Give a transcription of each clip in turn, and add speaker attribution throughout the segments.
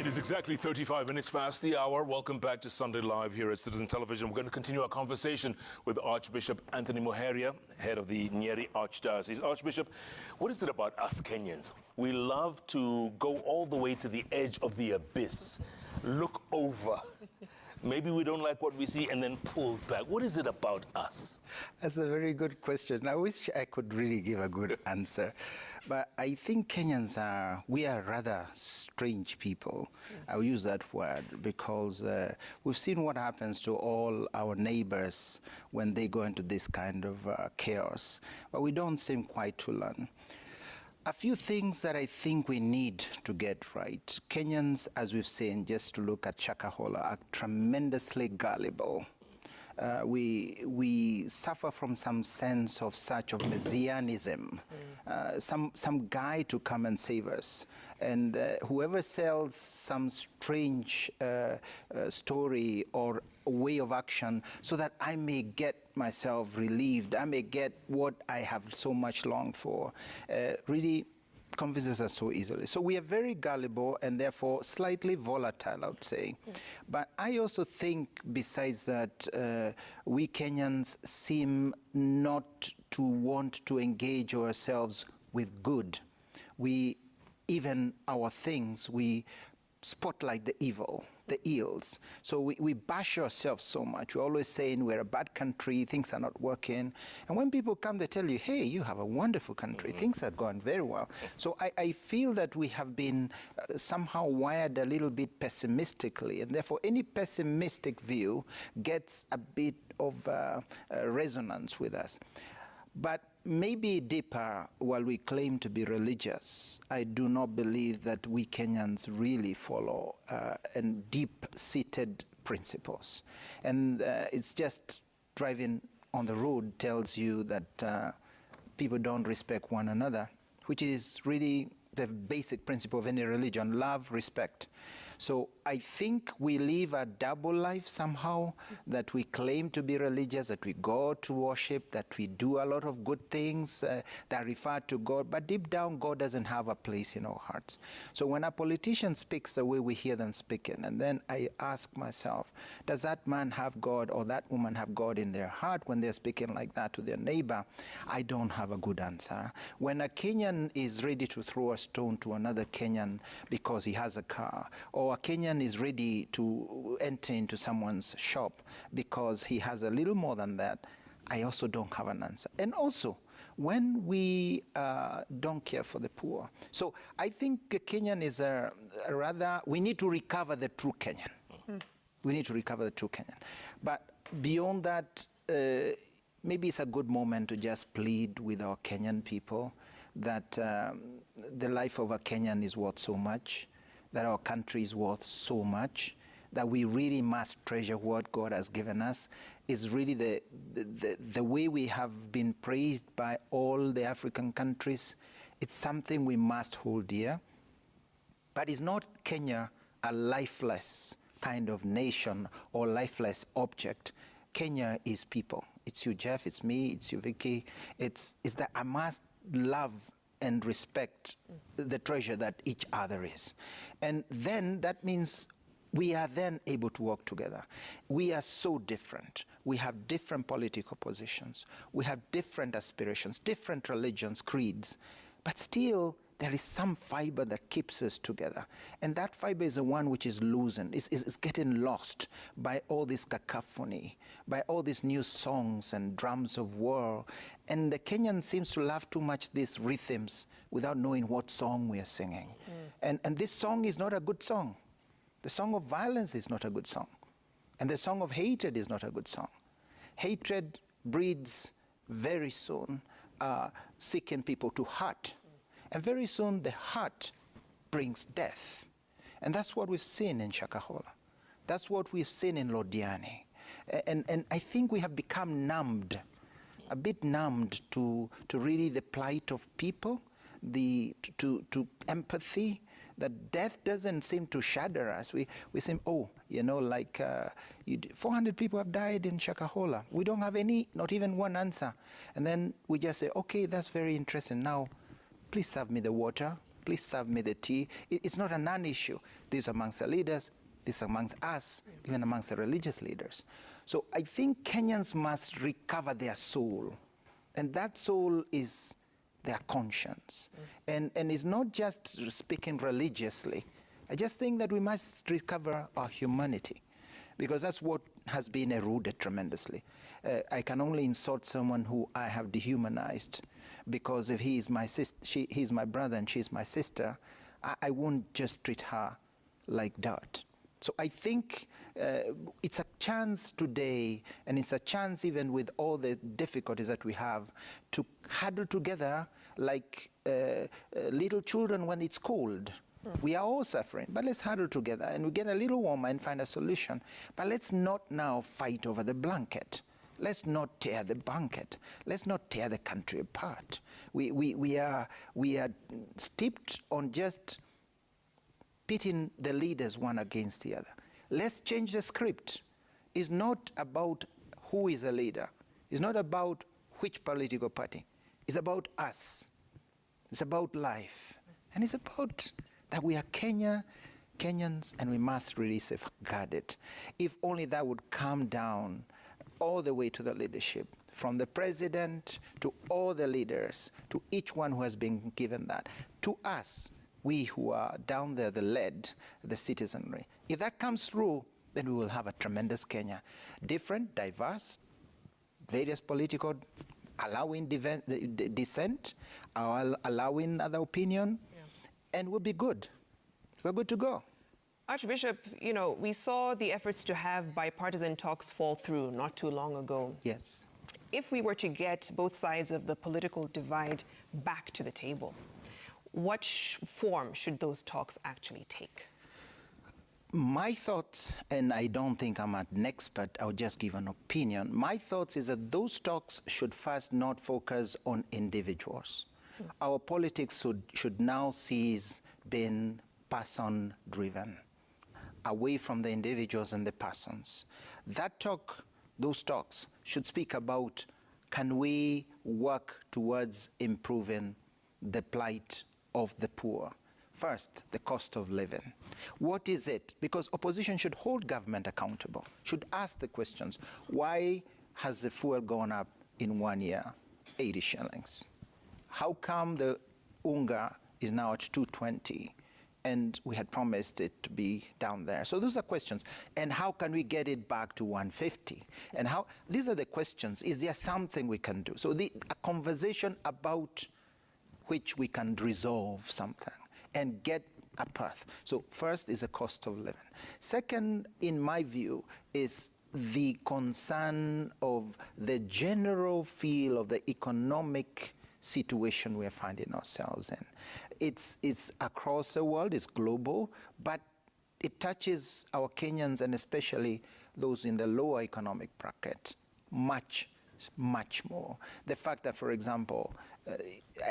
Speaker 1: is exactly 35 minutes past the hour. Welcome back to Sunday Live here at Citizen Television. We're going to continue our conversation with Archbishop Anthony Muheria, head of the Nyeri Archdiocese. Archbishop, what is it about us Kenyans? We love to go all the way to the edge of the abyss, look over. Maybe we don't like what we see and then pull back. What is it about us?
Speaker 2: That's a very good question. I wish I could really give a good answer. But I think Kenyans we are rather strange people. I'll use that word because we've seen what happens to all our neighbors when they go into this kind of chaos. But we don't seem quite to learn. A few things that I think we need to get right. Kenyans, as we've seen, just to look at Shakahola, are tremendously gullible. We suffer from some sense of such of messianism, some guy to come and save us. And whoever sells some strange story or way of action so that I may get myself relieved, I may get what I have so much longed for, really convinces us so easily. So we are very gullible and therefore slightly volatile, I would say. But I also think, besides that, we Kenyans seem not to want to engage ourselves with good. Even our things, we spotlight the evil, the ills. So we bash ourselves so much. We're always saying we're a bad country, things are not working. And when people come, they tell you, hey, you have a wonderful country, things are going very well. So I feel that we have been somehow wired a little bit pessimistically, and therefore any pessimistic view gets a bit of resonance with us. But maybe deeper, while we claim to be religious, I do not believe that we Kenyans really follow deep-seated principles. And it's just driving on the road tells you that people don't respect one another, which is really the basic principle of any religion: love, respect. So I think we live a double life somehow, that we claim to be religious, that we go to worship, that we do a lot of good things that refer to God, but deep down God doesn't have a place in our hearts. So when a politician speaks the way we hear them speaking, and then I ask myself, does that man have God or that woman have God in their heart when they're speaking like that to their neighbor? I don't have a good answer. When a Kenyan is ready to throw a stone to another Kenyan because he has a car, or a Kenyan is ready to enter into someone's shop because he has a little more than that, I also don't have an answer. And also, when we don't care for the poor. So I think a Kenyan is we need to recover the true Kenyan. We need to recover the true Kenyan. But beyond that, maybe it's a good moment to just plead with our Kenyan people that the life of a Kenyan is worth so much, that our country is worth so much, that we really must treasure what God has given us. Is really the way we have been praised by all the African countries. It's something we must hold dear. But is not Kenya a lifeless kind of nation or lifeless object? Kenya is people. It's you, Jeff, it's me, it's you, Vicky. It's that I must love and respect the treasure that each other is. And then that means we are then able to work together. We are so different. We have different political positions. We have different aspirations, different religions, creeds, but still there is some fiber that keeps us together. And that fiber is the one which is loosened, is getting lost by all this cacophony, by all these new songs and drums of war. And the Kenyan seems to love too much these rhythms without knowing what song we are singing. And this song is not a good song. The song of violence is not a good song. And the song of hatred is not a good song. Hatred breeds very soon seeking people to hurt. And very soon the heart brings death. And that's what we've seen in Shakahola. That's what we've seen in Lodiani. And I think we have become numbed, a bit numbed to really the plight of people, to empathy. That death doesn't seem to shudder us. We seem, like 400 people have died in Shakahola. We don't have not even one answer. And then we just say, okay, that's very interesting. Now, please serve me the water. please serve me the tea. It's not a non-issue. This is amongst the leaders, this is amongst us, even amongst the religious leaders. So I think Kenyans must recover their soul. And that soul is their conscience. And it's not just speaking religiously. I just think that we must recover our humanity, because that's what has been eroded tremendously. I can only insult someone who I have dehumanized, because if he is my he's my brother and she's my sister, I won't just treat her like dirt. So I think it's a chance today, and it's a chance even with all the difficulties that we have, to huddle together like little children when it's cold. We are all suffering, but let's huddle together and we get a little warmer and find a solution. But let's not now fight over the blanket. Let's not tear the blanket. Let's not tear the country apart. We are steeped on just pitting the leaders one against the other. Let's change the script. It's not about who is a leader. It's not about which political party. It's about us. It's about life. And it's about that we are Kenyans, and we must really safeguard it. If only that would come down all the way to the leadership, from the president to all the leaders, to each one who has been given that, to us, we who are down there, the lead, the citizenry. If that comes through, then we will have a tremendous Kenya. Different, diverse, various political, allowing dissent, allowing other opinion, and we'll be good. We're good to go.
Speaker 3: Archbishop, you know, we saw the efforts to have bipartisan talks fall through not too long ago.
Speaker 2: Yes.
Speaker 3: If we were to get both sides of the political divide back to the table, what form should those talks actually take?
Speaker 2: My thoughts, and I don't think I'm an expert, I'll just give an opinion. My thoughts is that those talks should first not focus on individuals. Our politics should now cease being person-driven, away from the individuals and the persons. Those talks should speak about, can we work towards improving the plight of the poor? First, the cost of living. What is it? Because opposition should hold government accountable, should ask the questions. Why has the fuel gone up in 1 year, 80 shillings? How come the unga is now at 220? And we had promised it to be down there. So those are questions. And how can we get it back to 150? And how? These are the questions. Is there something we can do? So a conversation about which we can resolve something and get a path. So first is the cost of living. Second, in my view, is the concern of the general feel of the economic situation we're finding ourselves in. It's across the world, it's global, but it touches our Kenyans, and especially those in the lower economic bracket, much more. The fact that, for example,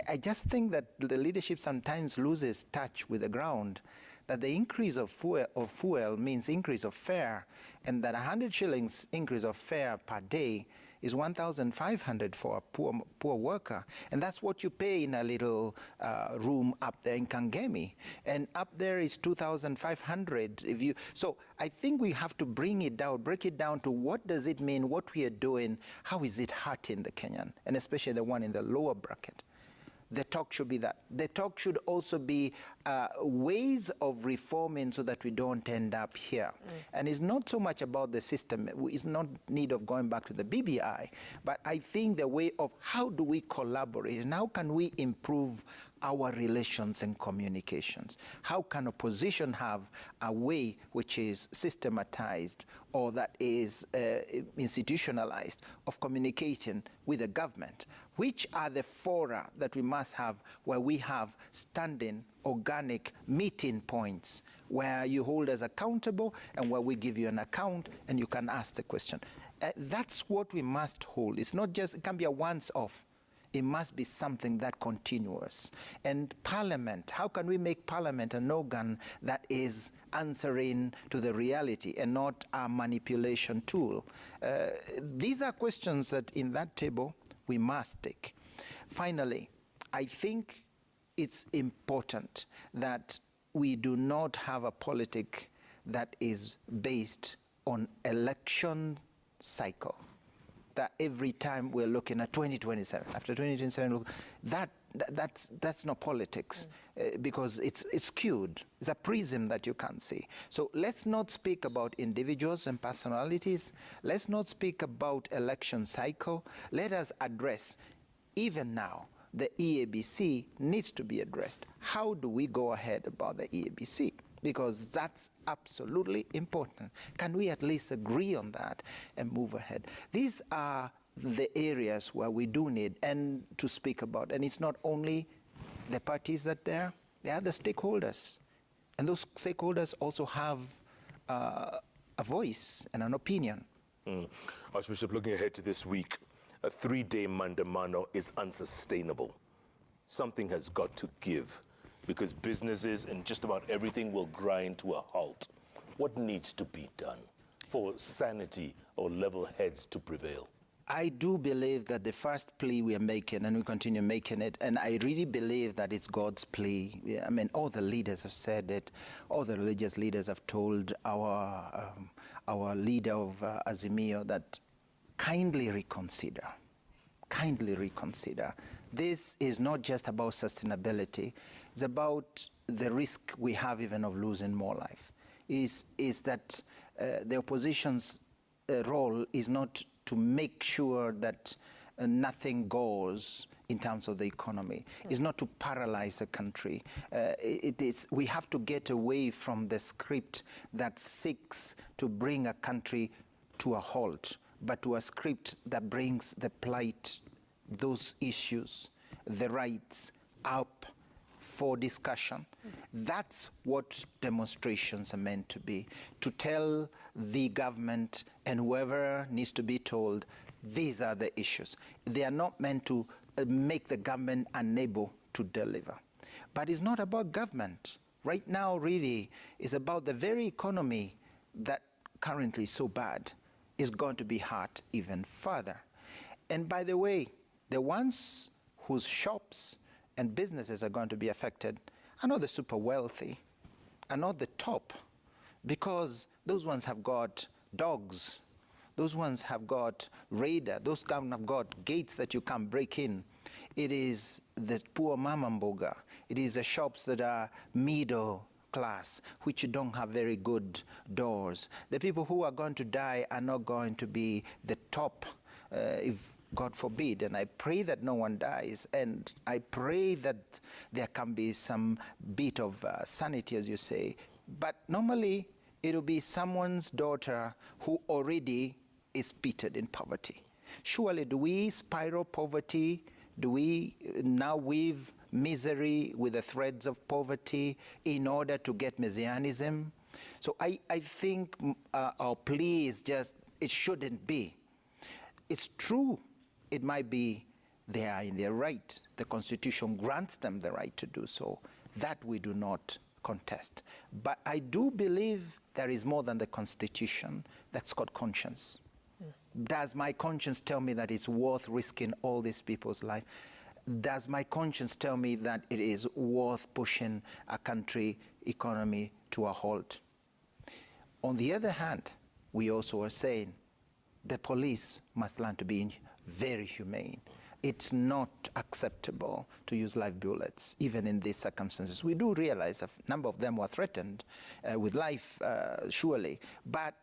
Speaker 2: I just think that the leadership sometimes loses touch with the ground, that the increase of fuel means increase of fare, and that 100 shillings increase of fare per day is 1,500 for a poor worker. And that's what you pay in a little room up there in Kangemi. And up there is 2,500. So I think we have to break it down to what does it mean, what we are doing, how is it hurting the Kenyan, and especially the one in the lower bracket. The talk should be that. The talk should also be ways of reforming so that we don't end up here. And it's not so much about the system. It's not need of going back to the BBI, but I think the way of how do we collaborate and how can we improve our relations and communications? How can opposition have a way which is systematized or that is institutionalized of communicating with the government? Which are the fora that we must have where we have standing, organic meeting points where you hold us accountable and where we give you an account and you can ask the question? That's what we must hold. It's not just, it can be a once-off. It must be something that continuous. And Parliament, how can we make Parliament an organ that is answering to the reality and not a manipulation tool? These are questions that in that table we must take. Finally, I think it's important that we do not have a politic that is based on election cycle. That every time we're looking at 2027, after 2027, that's not politics, because it's skewed. It's a prism that you can't see. So let's not speak about individuals and personalities. Let's not speak about election cycle. Let us address, even now, the EABC needs to be addressed. How do we go ahead about the EABC? Because that's absolutely important. Can we at least agree on that and move ahead? These are the areas where we do need and to speak about. And it's not only the parties that there are the stakeholders. And those stakeholders also have a voice and an opinion.
Speaker 1: Archbishop, looking ahead to this week, a 3-day mandamano is unsustainable. Something has got to give, because businesses and just about everything will grind to a halt. What needs to be done for sanity or level heads to prevail?
Speaker 2: I do believe that the first plea we are making, and we continue making it, and I really believe that it's God's plea. I mean, all the leaders have said it. All the religious leaders have told our leader of Azimio that kindly reconsider. Kindly reconsider. This is not just about sustainability. It's about the risk we have even of losing more life. Is that the opposition's role is not to make sure that nothing goes in terms of the economy. It's not to paralyze a country. We have to get away from the script that seeks to bring a country to a halt, but to a script that brings the plight, those issues, the rights up for discussion. That's what demonstrations are meant to be, to tell the government and whoever needs to be told, these are the issues. They are not meant to make the government unable to deliver. But it's not about government. Right now, really, it's about the very economy that currently is so bad is going to be hurt even further. And by the way, the ones whose shops and businesses are going to be affected are not the super wealthy, are not the top, because those ones have got dogs, those ones have got radar, those have got gates that you can't break in. It is the poor mama mboga. It is the shops that are middle class, which don't have very good doors. The people who are going to die are not going to be the top, if God forbid, and I pray that no one dies, and I pray that there can be some bit of sanity, as you say, but normally it'll be someone's daughter who already is pitted in poverty. Surely do we spiral poverty? Do we now weave misery with the threads of poverty in order to get messianism? So I think our plea is just, it shouldn't be. It's true. It might be they are in their right. The Constitution grants them the right to do so. That we do not contest. But I do believe there is more than the Constitution. That's called conscience. Does my conscience tell me that it's worth risking all these people's life? Does my conscience tell me that it is worth pushing a country economy to a halt? On the other hand, we also are saying the police must learn to be very humane. It's not acceptable to use live bullets, even in these circumstances. We do realize a number of them were threatened with life, surely, but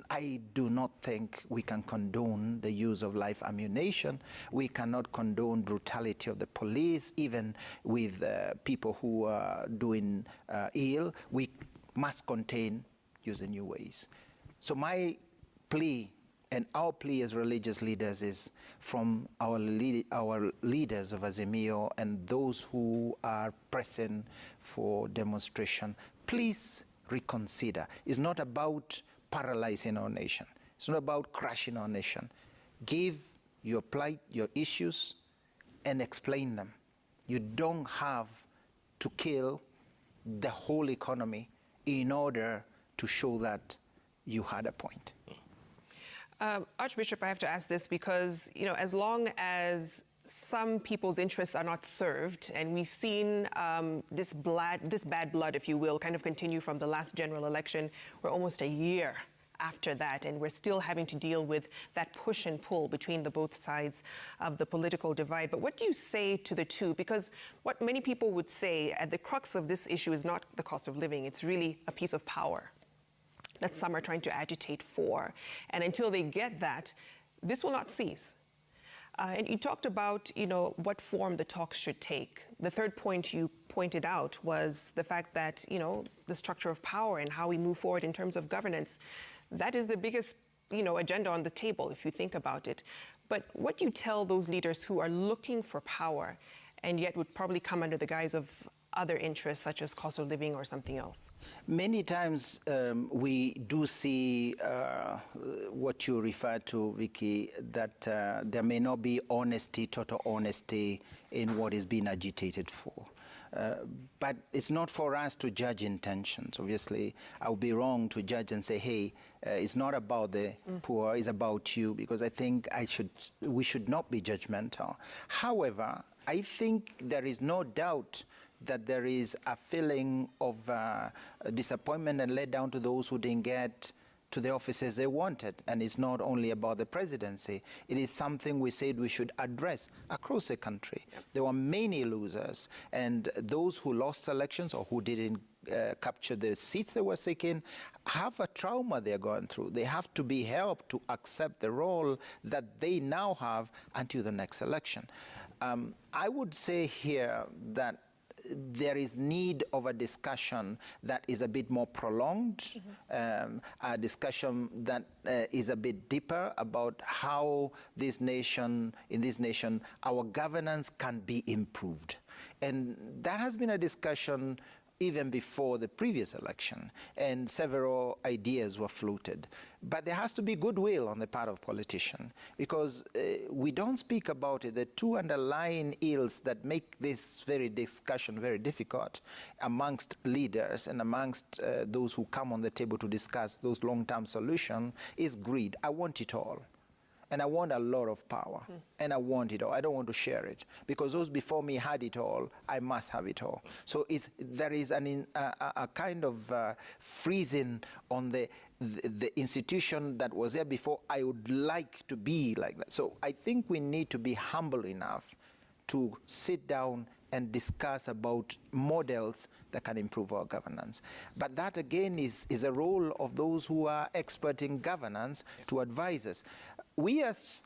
Speaker 2: I do not think we can condone the use of live ammunition. We cannot condone brutality of the police, even with people who are doing ill. We must contain using new ways. So my plea, and our plea as religious leaders, is from our leaders of Azimio and those who are pressing for demonstration, please reconsider. It's not about paralyzing our nation. It's not about crashing our nation. Give your plight, your issues, and explain them. You don't have to kill the whole economy in order to show that you had a point.
Speaker 3: Archbishop, I have to ask this because, as long as some people's interests are not served, and we've seen this bad blood, if you will, kind of continue from the last general election. We're almost a year after that, and we're still having to deal with that push and pull between the both sides of the political divide. But what do you say to the two? Because what many people would say at the crux of this issue is not the cost of living, it's really a piece of power that some are trying to agitate for. And until they get that, this will not cease. And you talked about, what form the talks should take. The third point you pointed out was the fact that, the structure of power and how we move forward in terms of governance. That is the biggest, agenda on the table, if you think about it. But what do you tell those leaders who are looking for power and yet would probably come under the guise of other interests, such as cost of living or something else?
Speaker 2: Many times we do see what you refer to, Vicky, that there may not be honesty, total honesty in what is being agitated for. But it's not for us to judge intentions. Obviously, I would be wrong to judge and say, hey, it's not about the poor, it's about you, because I think we should not be judgmental. However, I think there is no doubt that there is a feeling of disappointment and letdown to those who didn't get to the offices they wanted. And it's not only about the presidency. It is something we said we should address across the country. Yep. There were many losers, and those who lost elections or who didn't capture the seats they were seeking have a trauma they're going through. They have to be helped to accept the role that they now have until the next election. I would say here that there is need of a discussion that is a bit more prolonged, a discussion that is a bit deeper about how in this nation, our governance can be improved. And that has been a discussion even before the previous election, and several ideas were floated. But there has to be goodwill on the part of politicians, because we don't speak about it. The two underlying ills that make this very discussion very difficult amongst leaders and amongst those who come on the table to discuss those long-term solutions is greed. I want it all. And I want a lot of power, and I want it all. I don't want to share it, because those before me had it all. I must have it all. So there is a kind of freezing on the institution that was there before. I would like to be like that. So I think we need to be humble enough to sit down and discuss about models that can improve our governance. But that, again, is a role of those who are expert in governance to advise us. We as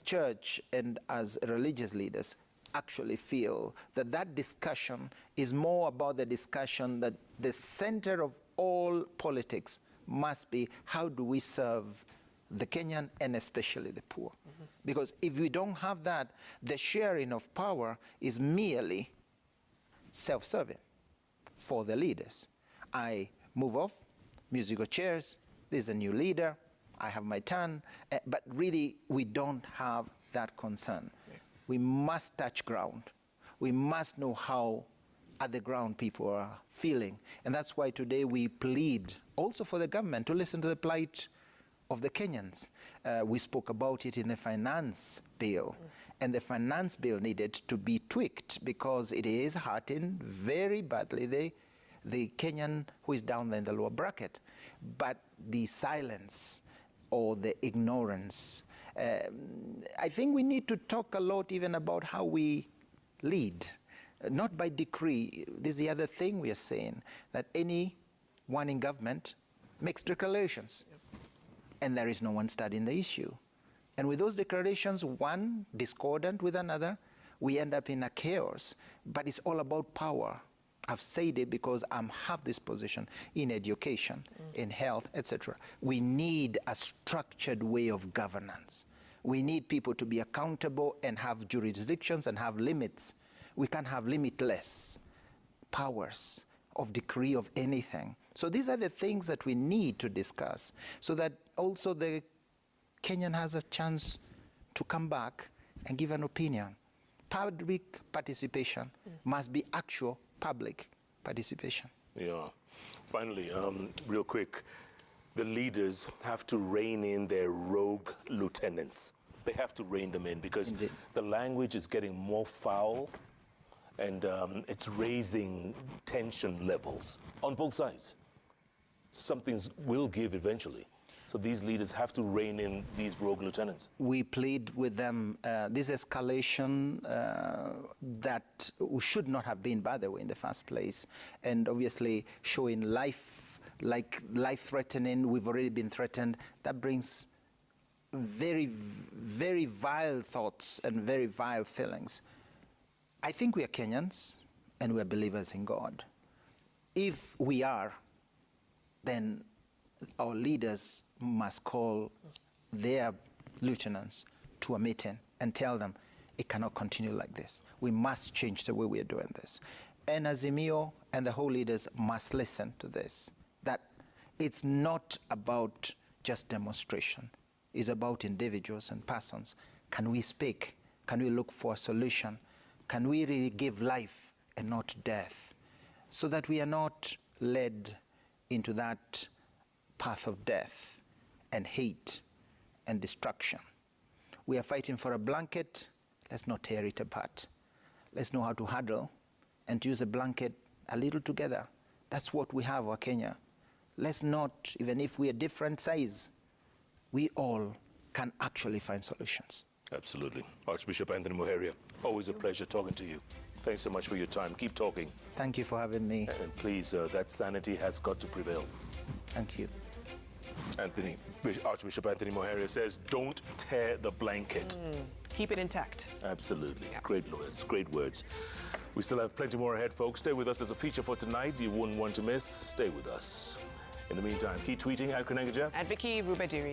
Speaker 2: church and as religious leaders actually feel that that discussion is more about the discussion that the center of all politics must be, how do we serve the Kenyan and especially the poor? Because if we don't have that, the sharing of power is merely self-serving for the leaders. I move off, musical chairs, there's a new leader, I have my turn, but really we don't have that concern. Yeah. We must touch ground. We must know how at the ground people are feeling. And that's why today we plead also for the government to listen to the plight of the Kenyans. We spoke about it in the finance bill. And the finance bill needed to be tweaked because it is hurting very badly the Kenyan who is down there in the lower bracket. But the silence or the ignorance, I think we need to talk a lot even about how we lead, not by decree. This is the other thing we are saying, that anyone in government makes declarations. Yep. And there is no one studying the issue. And with those declarations, one discordant with another, we end up in a chaos. But it's all about power. I've said it because I have this position in education, in health, etc. We need a structured way of governance. We need people to be accountable and have jurisdictions and have limits. We can't have limitless powers of decree of anything. So these are the things that we need to discuss so that also the Kenyan has a chance to come back and give an opinion. Public participation must be actual public participation.
Speaker 1: Yeah. Finally, real quick, the leaders have to rein in their rogue lieutenants. they have to rein them in because
Speaker 2: Indeed.
Speaker 1: the language is getting more foul and it's raising tension levels on both sides. Something will give eventually. So these leaders have to rein in these rogue lieutenants.
Speaker 2: We plead with them this escalation that should not have been, by the way, in the first place. And obviously showing life-threatening, we've already been threatened. That brings very, very vile thoughts and very vile feelings. I think we are Kenyans and we are believers in God. If we are, then our leaders must call their lieutenants to a meeting and tell them it cannot continue like this. We must change the way we are doing this. And Azimio and the whole leaders must listen to this, that it's not about just demonstration. It's about individuals and persons. Can we speak? Can we look for a solution? Can we really give life and not death? So that we are not led into that path of death and hate and destruction. We are fighting for a blanket. Let's not tear it apart. Let's know how to huddle and to use a blanket a little together. That's what we have, our Kenya. Let's not, even if we are different size, we all can actually find solutions.
Speaker 1: Absolutely. Archbishop Anthony Muheria, always a pleasure talking to you. Thanks so much for your time. Keep talking.
Speaker 2: Thank you for having me.
Speaker 1: And please, that sanity has got to prevail.
Speaker 2: Thank you.
Speaker 1: Archbishop Anthony Muheria says, don't tear the blanket.
Speaker 3: Keep it intact.
Speaker 1: Absolutely. Yeah. Great words, great words. We still have plenty more ahead, folks. Stay with us. There's a feature for tonight you wouldn't want to miss. Stay with us. In the meantime, keep tweeting at Kanengaja.
Speaker 3: At Vicky Rubadiri.